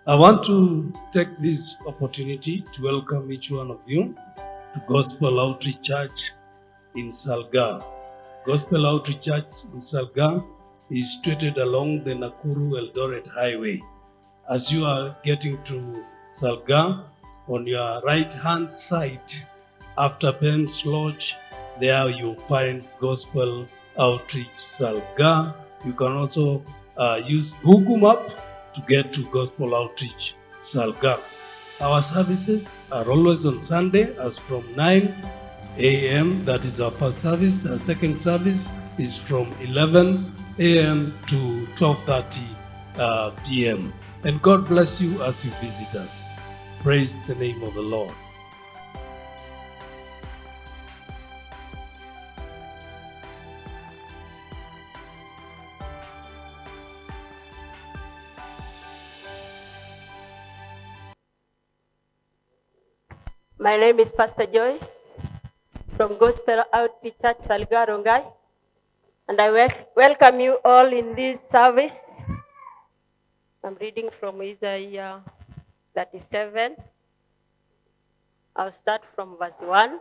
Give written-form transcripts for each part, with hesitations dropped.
I want to take this opportunity to welcome each one of you to Gospel Outreach Church in Salga. Gospel Outreach Church in Salga is situated along the Nakuru-Eldoret Highway. As you are getting to Salga, on your right-hand side, after Ben's Lodge, there you'll find Gospel Outreach Salga. You can also use Google Map to get to Gospel Outreach Salga. Our services are always on Sunday as from 9 a.m. That is our first service. Our second service is from 11 a.m. to 12:30 p.m. And God bless you as you visit us. Praise the name of the Lord. My name is Pastor Joyce from Gospel Outreach Church Salga Rongai, and I welcome you all in this service. I'm reading from Isaiah 37. I'll start from verse 1.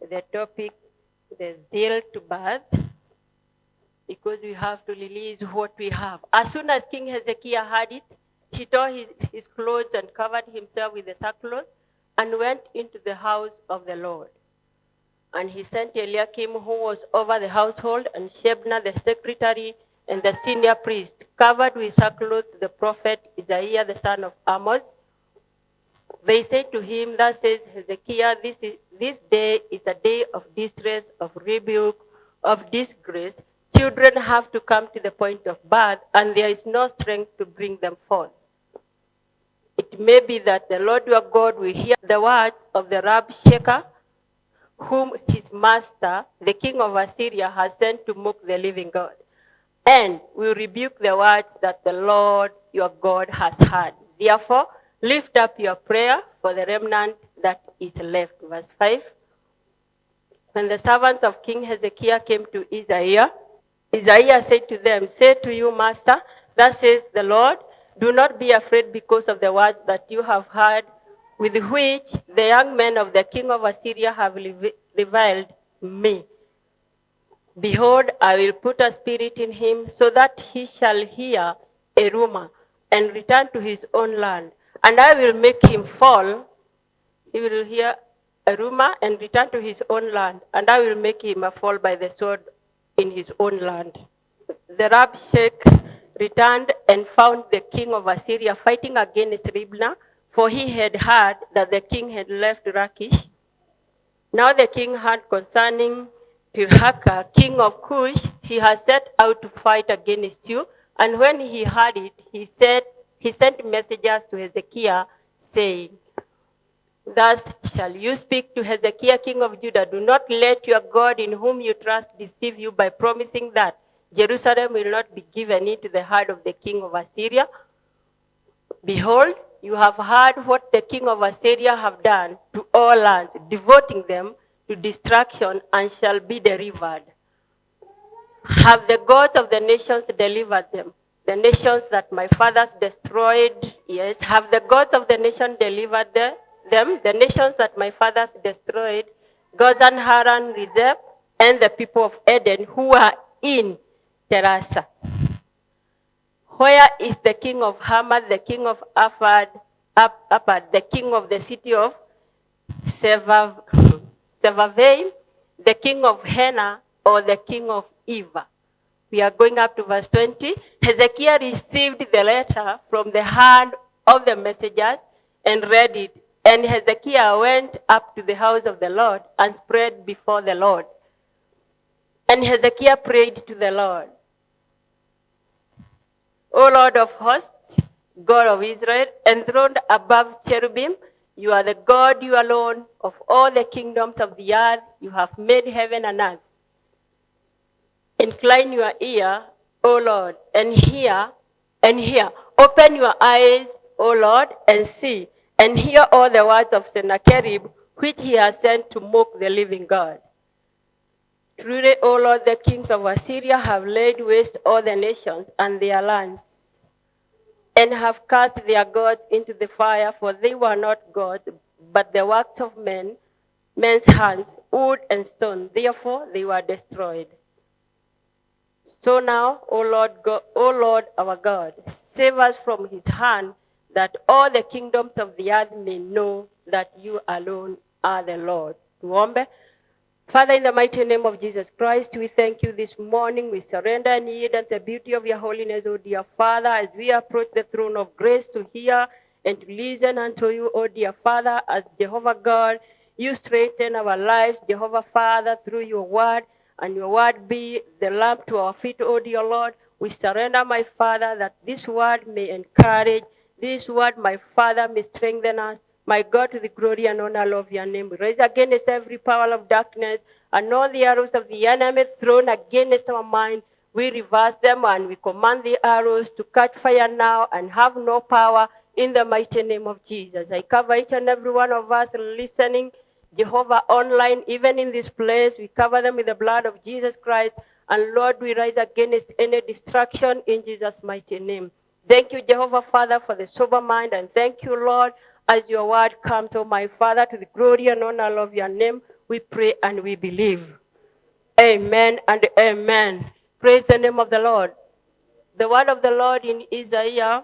The topic, the zeal to birth, because we have to release what we have. As soon as King Hezekiah heard it, he tore his clothes and covered himself with the sackcloth and went into the house of the Lord. And he sent Eliakim, who was over the household, and Shebna, the secretary, and the senior priest, covered with sackcloth, the prophet Isaiah, the son of Amos. They said to him, "Thus says Hezekiah, this day is a day of distress, of rebuke, of disgrace. Children have to come to the point of birth, and there is no strength to bring them forth. It may be that the Lord your God will hear the words of the Rabshakeh, whom his master, the king of Assyria, has sent to mock the living God, and will rebuke the words that the Lord your God has heard. Therefore, lift up your prayer for the remnant that is left." Verse 5. When the servants of King Hezekiah came to Isaiah, Isaiah said to them, "Say to you, Master, thus says the Lord, do not be afraid because of the words that you have heard, with which the young men of the king of Assyria have reviled me. Behold, I will put a spirit in him, so that he shall hear a rumor and return to his own land. And I will make him fall. He will hear a rumor and return to his own land, and I will make him a fall by the sword in his own land." The Rabshakeh returned and found the king of Assyria fighting against Libnah, for he had heard that the king had left Lachish. Now the king heard concerning Tirhakah, king of Cush, he has set out to fight against you. And when he heard it, he sent messengers to Hezekiah, saying, "Thus shall you speak to Hezekiah, king of Judah. Do not let your God in whom you trust deceive you by promising that Jerusalem will not be given into the hand of the king of Assyria. Behold, you have heard what the king of Assyria have done to all lands, devoting them to destruction, and shall be delivered. Have the gods of the nations delivered them? The nations that my fathers destroyed, yes, have the gods of the nation delivered them? The nations that my fathers destroyed, Gozan, Haran, Rezeph, and the people of Eden who are in Terasa. Where is the king of Hamath, the king of Apad, the king of the city of Sevavaim, the king of Hena, or the king of Eva?" We are going up to verse 20. Hezekiah received the letter from the hand of the messengers and read it. And Hezekiah went up to the house of the Lord and spread before the Lord. And Hezekiah prayed to the Lord, "O Lord of hosts, God of Israel, enthroned above cherubim, you are the God, you alone, of all the kingdoms of the earth. You have made heaven and earth. Incline your ear, O Lord, and hear. Open your eyes, O Lord, and see, and hear all the words of Sennacherib, which he has sent to mock the living God. Truly, O Lord, the kings of Assyria have laid waste all the nations and their lands. and have cast their gods into the fire, for they were not gods, but the works of men's hands, wood and stone. Therefore they were destroyed. So now, O Lord our God, save us from his hand, that all the kingdoms of the earth may know that you alone are the Lord. Tuombe. Father, in the mighty name of Jesus Christ, we thank you this morning. We surrender and yield unto the beauty of your holiness, O dear Father, as we approach the throne of grace to hear and to listen unto you, O dear Father, as Jehovah God, you straighten our lives, Jehovah Father, through your word, and your word be the lamp to our feet, O dear Lord. We surrender, my Father, that this word may encourage, this word, my Father, may strengthen us. My God, to the glory and honor of your name, we rise against every power of darkness and all the arrows of the enemy thrown against our mind. We reverse them and we command the arrows to catch fire now and have no power in the mighty name of Jesus. I cover each and every one of us listening, Jehovah online, even in this place. We cover them with the blood of Jesus Christ. And Lord, we rise against any distraction in Jesus' mighty name. Thank you, Jehovah Father, for the sober mind. And thank you, Lord, as your word comes, oh my Father, to the glory and honor of your name, we pray and we believe. Amen and amen. Praise the name of the Lord. The word of the Lord in Isaiah,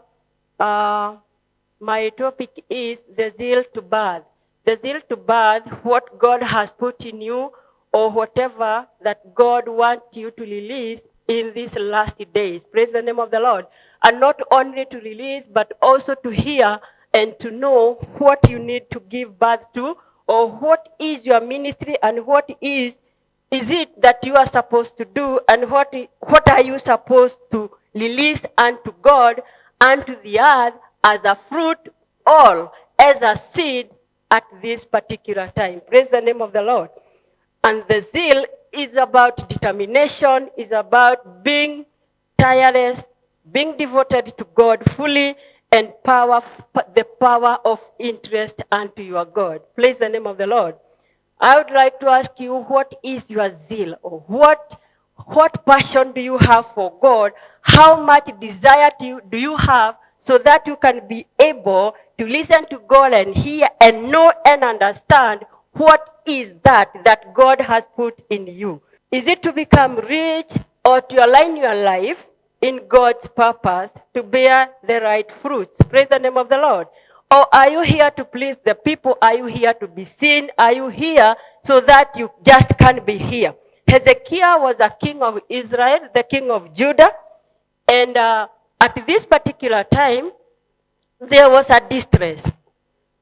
my topic is the zeal to birth. The zeal to birth what God has put in you, or whatever that God wants you to release in these last days. Praise the name of the Lord. And not only to release, but also to hear and to know what you need to give birth to, or what is your ministry and what is it that you are supposed to do, and what are you supposed to release unto God, unto the earth, as a fruit, all as a seed at this particular time. Praise the name of the Lord. And the zeal is about determination, is about being tireless, being devoted to God fully, and the power of interest unto your God. Praise the name of the Lord. I would like to ask you, what is your zeal? Or what passion do you have for God? How much desire do you have so that you can be able to listen to God and hear and know and understand what is that God has put in you? Is it to become rich or to align your life in God's purpose to bear the right fruits? Praise the name of the Lord. Or are you here to please the people? Are you here to be seen? Are you here so that you just can't be here? Hezekiah was a king of Israel, the king of Judah. And at this particular time, there was a distress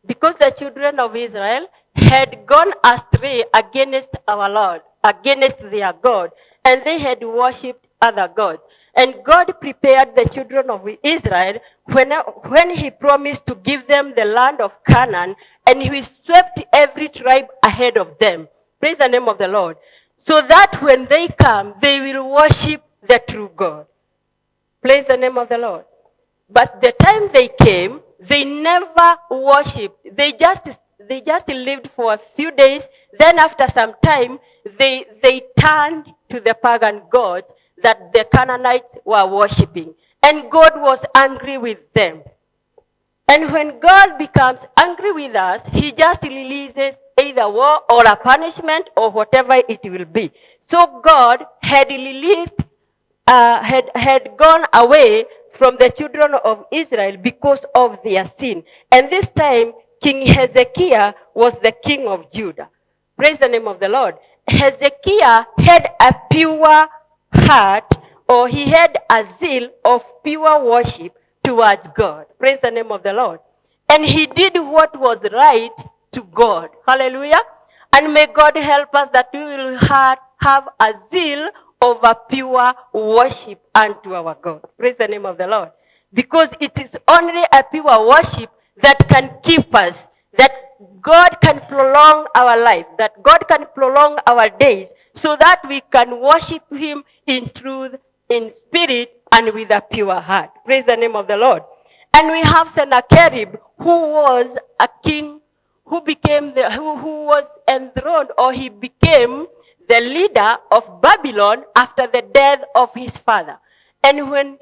because the children of Israel had gone astray against our Lord, against their God, and they had worshipped other gods. And God prepared the children of Israel when he promised to give them the land of Canaan, and he swept every tribe ahead of them. Praise the name of the Lord. So that when they come, they will worship the true God. Praise the name of the Lord. But the time they came, they never worshipped. They just lived for a few days. Then after some time, they turned to the pagan gods that the Canaanites were worshiping. And God was angry with them. And when God becomes angry with us, he just releases either war or a punishment or whatever it will be. So God had released, had gone away from the children of Israel because of their sin. And this time, King Hezekiah was the king of Judah. Praise the name of the Lord. Hezekiah had a pure heart, or he had a zeal of pure worship towards God. Praise the name of the Lord. And he did what was right to God. Hallelujah. And may God help us that we will have a zeal of a pure worship unto our God. Praise the name of the Lord. Because it is only a pure worship that can keep us, that God can prolong our life, that God can prolong our days, so that we can worship him in truth, in spirit, and with a pure heart. Praise the name of the Lord. And we have Sennacherib, who was a king, who was enthroned, or he became the leader of Babylon after the death of his father. And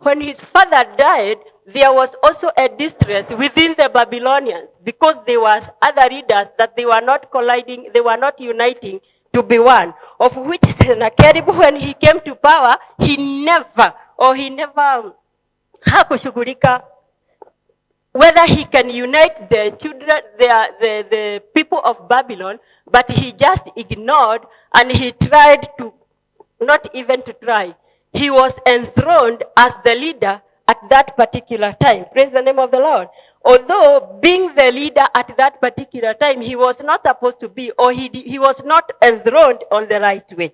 when his father died, there was also a distress within the Babylonians because there was other leaders that they were not colliding, they were not uniting to be one. Of which Sennacherib, when he came to power, he never hakushughulika whether he can unite the children, the people of Babylon, but he just ignored and he tried to, not even to try. He was enthroned as the leader at that particular time. Praise the name of the Lord. Although being the leader at that particular time, he was not supposed to be, or he was not enthroned on the right way.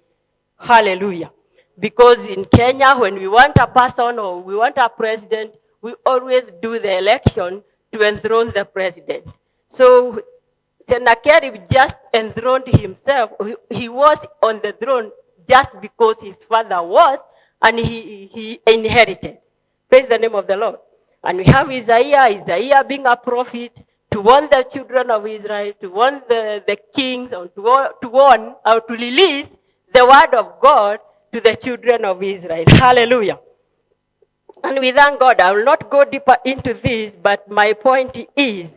Hallelujah. Because in Kenya, when we want a person or we want a president, we always do the election to enthrone the president. So Sennacherib just enthroned himself. He was on the throne just because his father was, and he inherited. Praise the name of the Lord. And we have Isaiah being a prophet to warn the children of Israel, to warn the kings, or to warn or to release the word of God to the children of Israel. Hallelujah. And we thank God. I will not go deeper into this, but my point is,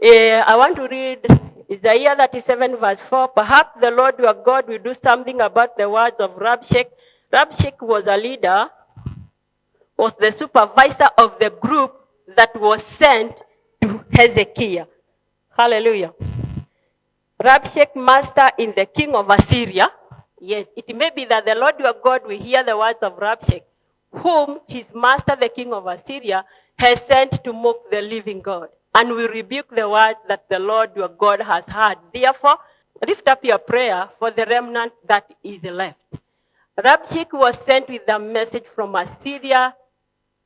I want to read Isaiah 37 verse 4. Perhaps the Lord your God will do something about the words of Rabshakeh. Rabshakeh was a leader, was the supervisor of the group that was sent to Hezekiah. Hallelujah. Rabshakeh, master in the king of Assyria. Yes, it may be that the Lord your God will hear the words of Rabshakeh, whom his master, the king of Assyria, has sent to mock the living God, and will rebuke the word that the Lord your God has heard. Therefore, lift up your prayer for the remnant that is left. Rabshakeh was sent with a message from Assyria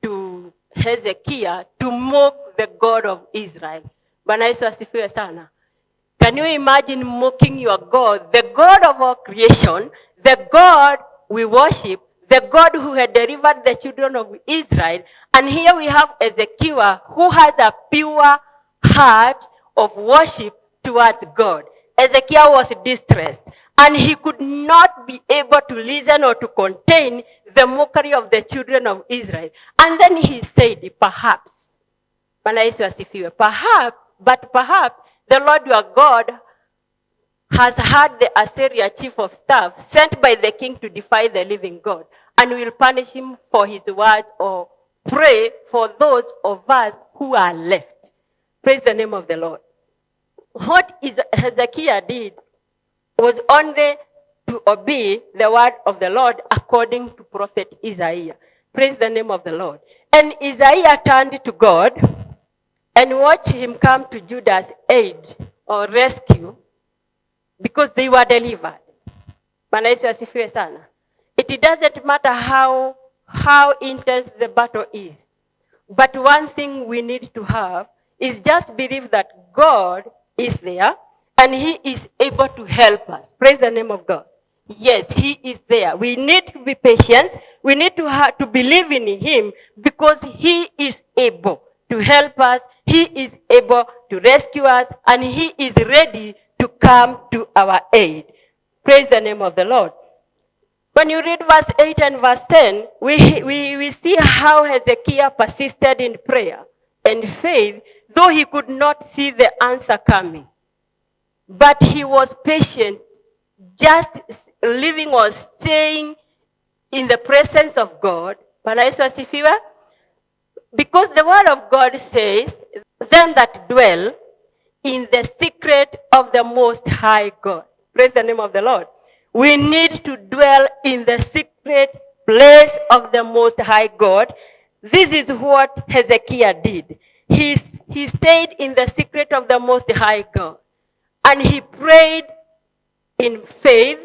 to Hezekiah to mock the God of Israel. Bwana Yesu asifiwe sana. Can you imagine mocking your God, the God of all creation, the God we worship, the God who had delivered the children of Israel? And here we have Ezekiel, who has a pure heart of worship towards God. Ezekiel was distressed, and he could not be able to listen or to contain the mockery of the children of Israel. And then he said, perhaps, perhaps the Lord your God has heard the Assyria chief of staff sent by the king to defy the living God, and will punish him for his words, or pray for those of us who are left. Praise the name of the Lord. What Hezekiah did was only to obey the word of the Lord according to prophet Isaiah. Praise the name of the Lord. And Isaiah turned to God and watched him come to Judah's aid or rescue, because they were delivered. Bwana Yesu asifiwe sana. It doesn't matter how intense the battle is. But one thing we need to have is just believe that God is there and he is able to help us. Praise the name of God. Yes, he is there. We need to be patient. We need to believe in him, because he is able to help us. He is able to rescue us, and he is ready to come to our aid. Praise the name of the Lord. When you read verse 8 and verse 10, we see how Hezekiah persisted in prayer and faith, though he could not see the answer coming. But he was patient, just living or staying in the presence of God. Because the word of God says, them that dwell in the secret of the Most High God. Praise the name of the Lord. We need to dwell in the secret place of the Most High God. This is what Hezekiah did. He stayed in the secret of the Most High God, and he prayed in faith,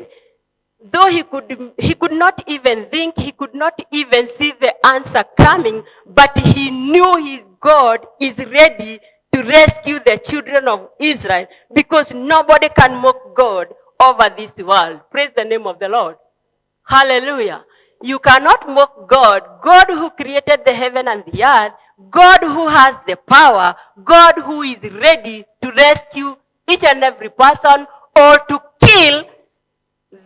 though he could not even think, he could not even see the answer coming, but he knew his God is ready to rescue the children of Israel, because nobody can mock God over this world. Praise the name of the Lord. Hallelujah. You cannot mock God, God who created the heaven and the earth, God who has the power, God who is ready to rescue each and every person, or to kill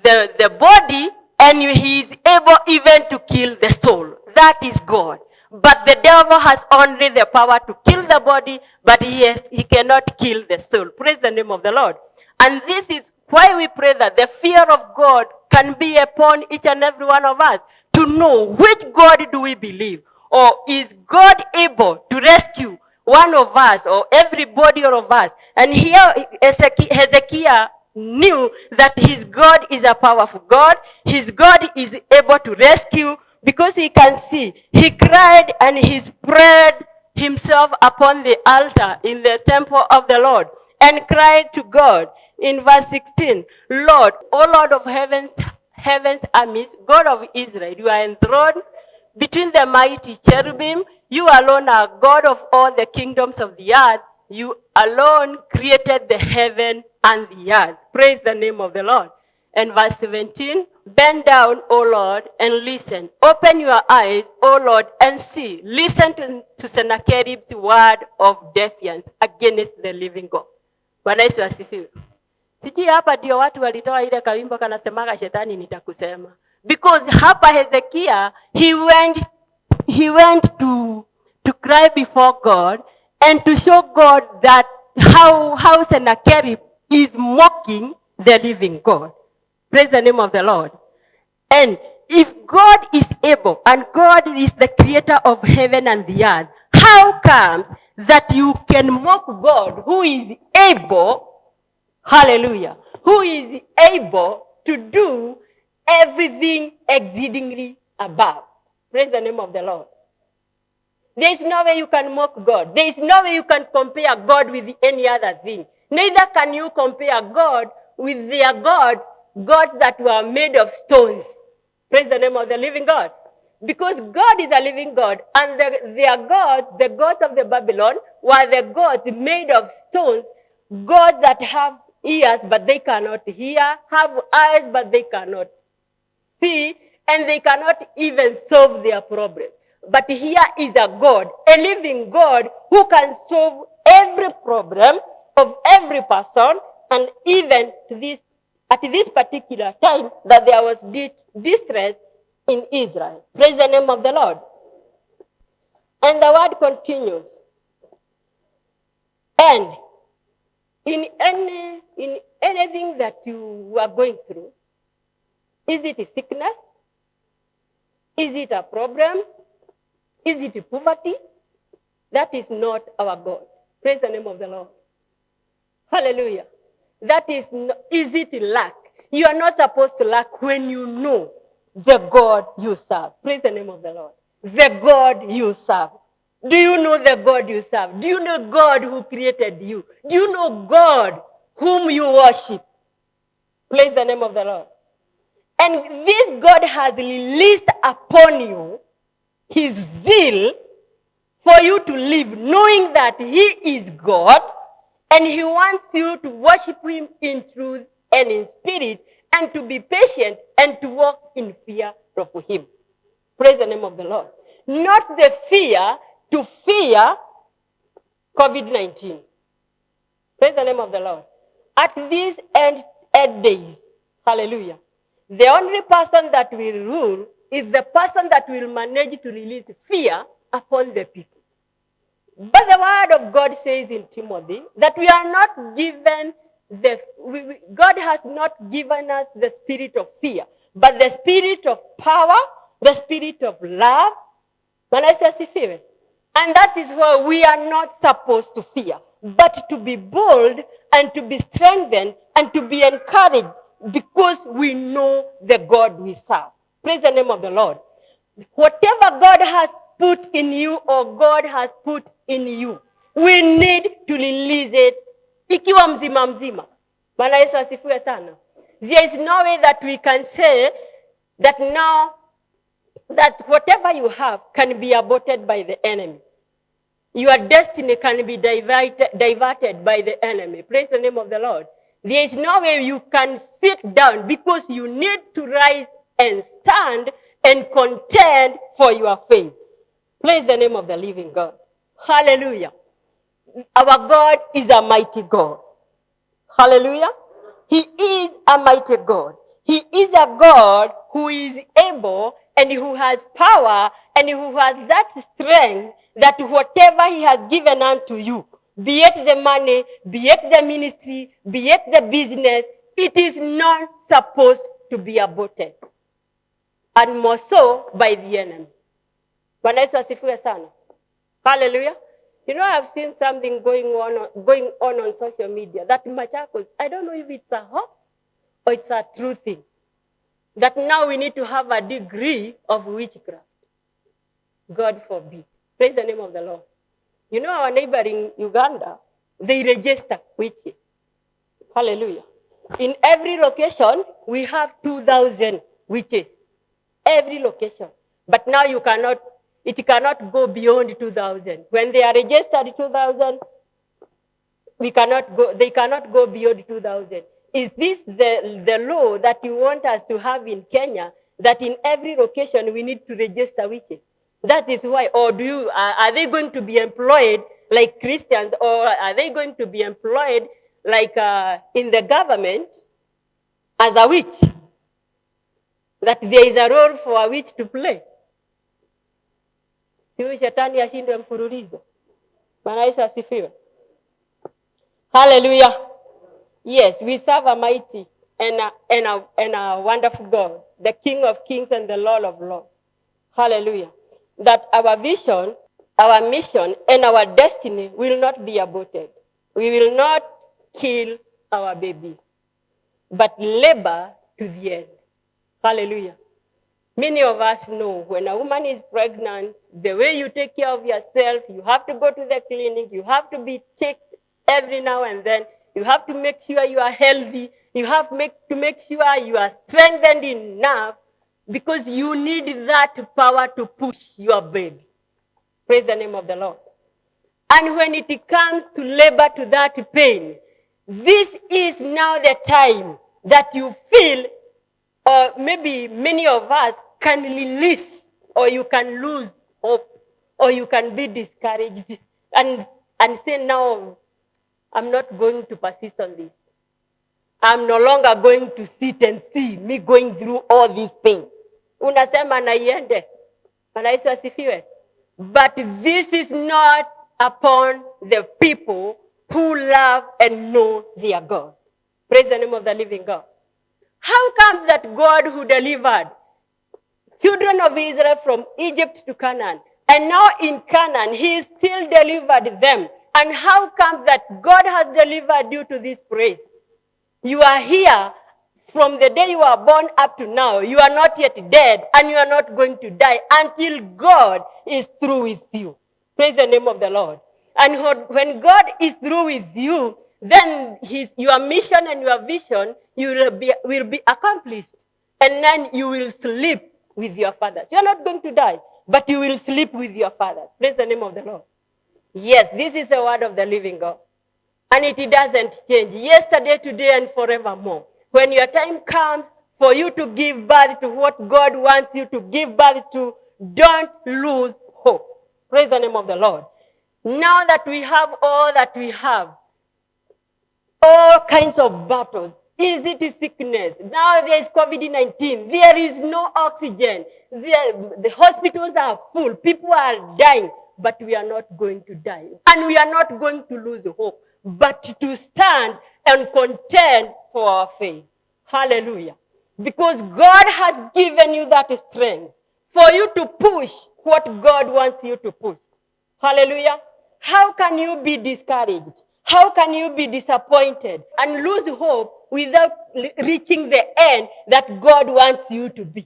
the body, and he is able even to kill the soul. that is God. But the devil has only the power to kill the body, but he cannot kill the soul. Praise the name of the Lord. And this is why we pray that the fear of God can be upon each and every one of us, to know which God do we believe, or is God able to rescue one of us or everybody of us. And here Hezekiah knew that his God is a powerful God. His God is able to rescue, because he can see. He cried and he spread himself upon the altar in the temple of the Lord and cried to God. In verse 16, Lord, O Lord of heaven's armies, God of Israel, you are enthroned between the mighty cherubim. You alone are God of all the kingdoms of the earth. You alone created the heaven and the earth. Praise the name of the Lord. And verse 17, bend down, O Lord, and listen. Open your eyes, O Lord, and see. Listen to Sennacherib's word of defiance against the living God. Bwana Yesu asifiwe. Sijui hapa ndio watu walitoa ile kawimbo kanasemaga shetani nitakusema. Because hapa Hezekiah, he went to cry before God and to show God that how Sennacherib is mocking the living God. Praise the name of the Lord. And if God is able, and God is the creator of heaven and the earth, how comes that you can mock God who is able, hallelujah, who is able to do everything exceedingly above? Praise the name of the Lord. There is no way you can mock God. There is no way you can compare God with any other thing. Neither can you compare God with their gods that were made of stones. Praise the name of the living God. Because God is a living God, and their gods, the gods of the Babylon, were the gods made of stones, gods that have ears but they cannot hear, have eyes but they cannot see, and they cannot even solve their problem. But here is a God, a living God, who can solve every problem of every person, and even at this particular time that there was distress in Israel. Praise the name of the Lord. And the word continues. And in anything that you are going through, is it a sickness? Is it a problem? Is it poverty? That is not our God. Praise the name of the Lord. Hallelujah. That is it lack? You are not supposed to lack when you know the God you serve. Praise the name of the Lord. The God you serve. Do you know the God you serve? Do you know God who created you? Do you know God whom you worship? Praise the name of the Lord. And this God has released upon you his zeal for you to live, knowing that he is God, and he wants you to worship him in truth and in spirit, and to be patient and to walk in fear of him. Praise the name of the Lord. Not the fear to fear COVID-19. Praise the name of the Lord. At these end days, hallelujah, the only person that will rule is the person that will manage to release fear upon the people. But the word of God says in Timothy that we are not given God has not given us the spirit of fear, but the spirit of power, the spirit of love. And that is why we are not supposed to fear, but to be bold and to be strengthened and to be encouraged, because we know the God we serve. Praise the name of the Lord. Whatever God has put in you, or God has put in you, we need to release it. Ikiwa mzima mzima. Bwana Yesu asifiwe sana. There is no way that we can say that now that whatever you have can be aborted by the enemy. Your destiny can be diverted by the enemy. Praise the name of the Lord. There is no way you can sit down, because you need to rise and stand and contend for your faith. Praise the name of the living God. Hallelujah. Our God is a mighty God. Hallelujah. He is a mighty God. He is a God who is able and who has power and who has that strength that whatever he has given unto you, be it the money, be it the ministry, be it the business, it is not supposed to be aborted. And more so by the enemy. Bwana Yesu asifiwe sana. Hallelujah. You know, I've seen something going on social media that Machakos, I don't know if it's a hoax or it's a true thing. That now we need to have a degree of witchcraft. God forbid. Praise the name of the Lord. You know, our neighboring Uganda, they register witches. Hallelujah. In every location, we have 2,000 witches. Every location. But now it cannot go beyond 2,000. When they are registered 2,000, they cannot go beyond 2,000. Is this the law that you want us to have in Kenya, that in every location we need to register witches? That is why, or are they going to be employed like Christians, or are they going to be employed like in the government as a witch? That there is a role for a witch to play. Siyo shetani ashindwe mfululizo. Bwana Yesu asifiwe. Hallelujah. Yes, we serve a mighty and a wonderful God, the King of kings and the Lord of lords. Hallelujah. That our vision, our mission, and our destiny will not be aborted. We will not kill our babies, but labor to the end. Hallelujah. Many of us know when a woman is pregnant, the way you take care of yourself, you have to go to the clinic, you have to be checked every now and then, you have to make sure you are healthy, you have to make sure you are strengthened enough, because you need that power to push your baby. Praise the name of the Lord. And when it comes to labor to that pain, this is now the time that you feel, or maybe many of us can release, or you can lose hope, or you can be discouraged and say, no, I'm not going to persist on this. I'm no longer going to sit and see me going through all this pain. Unasema na iende. Bwana Yesu asifiwe. But this is not upon the people who love and know their God. Praise the name of the living God. How come that God who delivered children of Israel from Egypt to Canaan, and now in Canaan, he still delivered them? And how come that God has delivered you to this place? You are here from the day you were born up to now. You are not yet dead, and you are not going to die until God is through with you. Praise the name of the Lord. And when God is through with you, then your mission and your vision will be accomplished. And then you will sleep with your fathers. You are not going to die, but you will sleep with your fathers. Praise the name of the Lord. Yes, this is the word of the living God. And it doesn't change. Yesterday, today, and forevermore. When your time comes for you to give birth to what God wants you to give birth to, don't lose hope. Praise the name of the Lord. Now that we have all that we have, all kinds of battles, is it sickness? Now there is COVID-19. There is no oxygen. The hospitals are full. People are dying. But we are not going to die. And we are not going to lose hope, but to stand and contend for our faith. Hallelujah. Because God has given you that strength for you to push what God wants you to push. Hallelujah. How can you be discouraged? How can you be disappointed and lose hope without reaching the end that God wants you to be?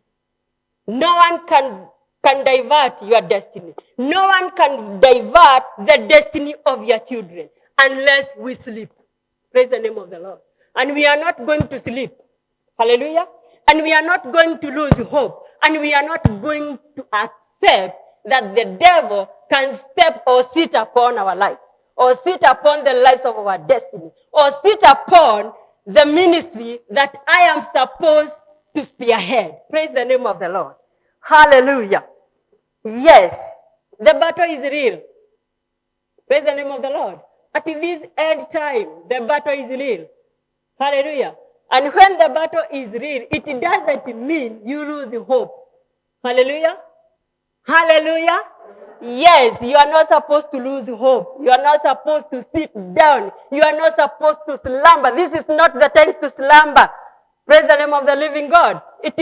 No one can divert your destiny. No one can divert the destiny of your children unless we sleep. Praise the name of the Lord. And we are not going to sleep. Hallelujah. And we are not going to lose hope. And we are not going to accept that the devil can step or sit upon our life, or sit upon the lives of our destiny, or sit upon the ministry that I am supposed to spearhead. Praise the name of the Lord. Hallelujah. Yes, the battle is real. Praise the name of the Lord. At this end time, the battle is real. Hallelujah. And when the battle is real, it doesn't mean you lose hope. Hallelujah. Hallelujah. Yes, you are not supposed to lose hope. You are not supposed to sit down. You are not supposed to slumber. This is not the time to slumber. Praise the name of the living God. It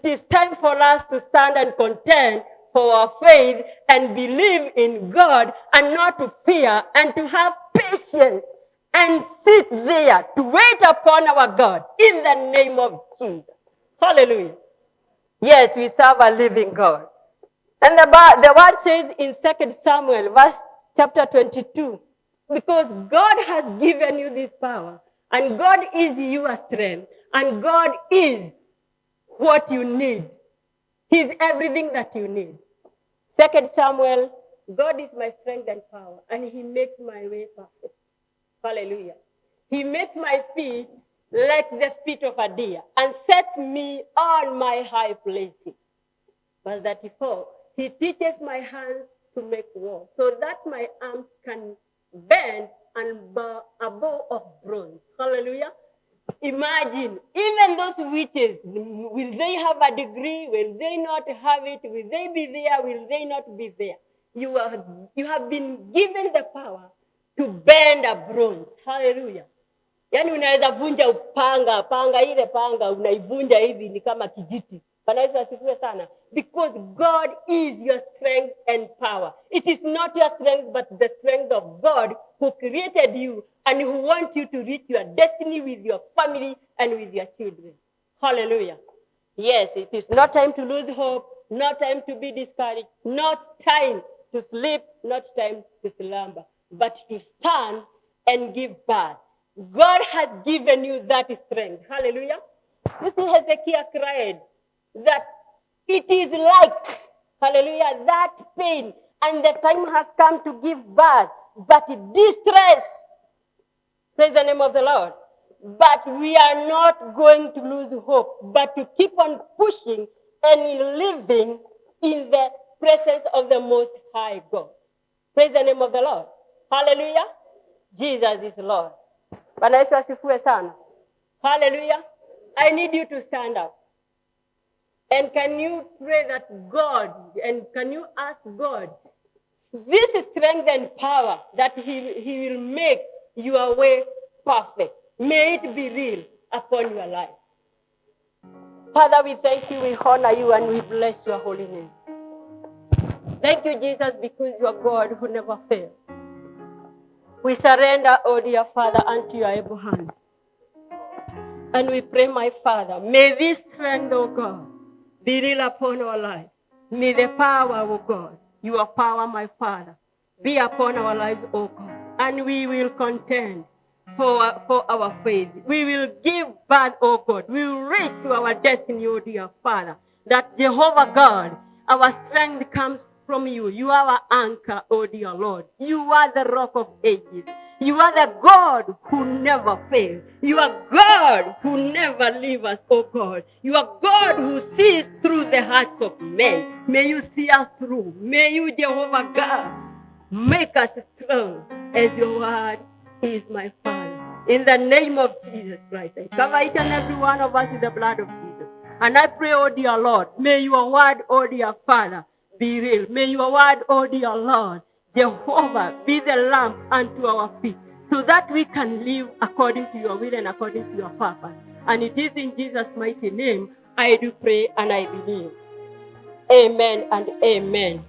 is time for us to stand and contend for our faith and believe in God and not to fear and to have patience and sit there to wait upon our God in the name of Jesus. Hallelujah. Yes, we serve a living God. And the word says in 2 Samuel, verse chapter 22, because God has given you this power, and God is your strength, and God is what you need. He's everything that you need. 2 Samuel, God is my strength and power, and he makes my way perfect. Hallelujah. He makes my feet like the feet of a deer, and sets me on my high places. Verse 34, he teaches my hands to make war, so that my arms can bend and bow a bow of bronze. Hallelujah. Imagine, even those witches, will they have a degree? Will they not have it? Will they be there? Will they not be there? You have been given the power to bend a bronze. Hallelujah. Yaani unaweza vunja panga ile panga unaivunja hivi ni kama kijiti. Bwana Yesu asifiwe sana. Because God is your strength and power. It is not your strength but the strength of God who created you and who wants you to reach your destiny with your family and with your children. Hallelujah. Yes, it is not time to lose hope, not time to be discouraged, not time to sleep, not time to slumber, but to stand and give birth. God has given you that strength. Hallelujah. You see, Hezekiah cried that it is like, hallelujah, that pain, and the time has come to give birth, but distress. Praise the name of the Lord. But we are not going to lose hope, but to keep on pushing and living in the presence of the Most High God. Praise the name of the Lord. Hallelujah. Jesus is Lord. Bwana Yesu asifiwe sana. Hallelujah. I need you to stand up. And can you pray that God, and can you ask God, this strength and power that he will make your way perfect. May it be real upon your life. Father, we thank you, we honor you, and we bless your holy name. Thank you, Jesus, because you are God who never fails. We surrender, oh dear Father, unto your able hands. And we pray, my Father, may this strength, oh God, be real upon our lives. May the power, oh God, your power, my Father, be upon our lives, oh God. And we will contend for our faith. We will give birth, oh God. We will reach to our destiny, oh dear Father. That Jehovah God, our strength comes from you. You are our anchor, oh dear Lord. You are the rock of ages. You are the God who never fails. You are God who never leaves us, oh God. You are God who sees through the hearts of men. May you see us through. May you, Jehovah God, make us strong as your word is, my Father. In the name of Jesus Christ, I cover each and every one of us in the blood of Jesus. And I pray, oh dear Lord, may your word, oh dear Father, be real. May your word, oh dear Lord, Jehovah, be the lamp unto our feet, so that we can live according to your will and according to your purpose. And it is in Jesus' mighty name I do pray and I believe. Amen and amen.